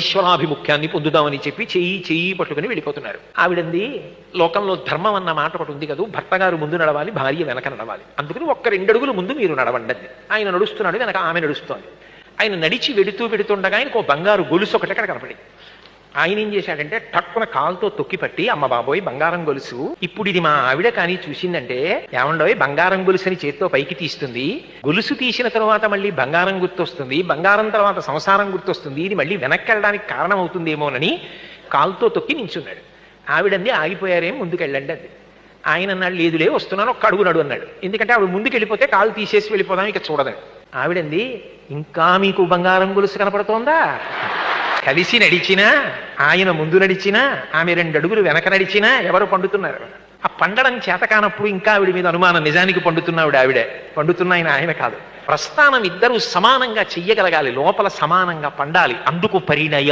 ఈశ్వరాభిముఖ్యాన్ని పొందుదామని చెప్పి చెయ్యి చెయ్యి పట్టుకుని వెళ్ళిపోతున్నారు. ఆవిడంది, లోకంలో ధర్మం అన్న మాట ఒకటి ఉంది కదా, భర్త గారు ముందు నడవాలి, భార్య వెనక నడవాలి, అందుకని ఒక్క 2 అడుగులు ముందు మీరు నడవండి. ఆయన నడుస్తున్నాడు, వెనక ఆమె నడుస్తోంది. ఆయన నడిచి వెడుతుండగా ఆయనకు ఓ బంగారు గొలుసు ఒకటి అక్కడ కనపడింది. ఆయన ఏం చేశాడంటే టక్కున కాలుతో తొక్కిపట్టి, అమ్మ బాబోయ్ బంగారం గొలుసు, ఇప్పుడు ఇది మా ఆవిడ కానీ చూసిందంటే, ఏమండోయ్ బంగారం గొలుసు అని చేత్తో పైకి తీస్తుంది, గొలుసు తీసిన తర్వాత మళ్ళీ బంగారం గుర్తొస్తుంది, బంగారం తర్వాత సంసారం గుర్తొస్తుంది, ఇది మళ్ళీ వెనక్కి వెళ్ళడానికి కారణం అవుతుందేమోనని కాలుతో తొక్కి నించున్నాడు. ఆవిడంది, ఆగిపోయారేం, ముందుకెళ్ళండి అంది. ఆయన అన్నాడు, లేదులే వస్తున్నాను, ఒక్క అడుగు నడు అన్నాడు. ఎందుకంటే ఆవిడ ముందుకు వెళ్ళిపోతే కాలు తీసేసి వెళ్ళిపోదాం, ఇక చూడదని. ఆవిడంది, ఇంకా మీకు బంగారం గొలుసు కనపడుతోందా? కలిసి నడిచినా, ఆయన ముందు నడిచినా, ఆమె 2 అడుగులు వెనక నడిచినా ఎవరు పండుతున్నారు? ఆ పండడం చేత కానప్పుడు ఇంకా ఆవిడ మీద అనుమానం. నిజానికి ఆవిడే పండుతున్న ఆయన కాదు. ప్రస్థానం ఇద్దరు సమానంగా చెయ్యగలగాలి, లోపల సమానంగా పండాలి. అందుకు పరిణయం.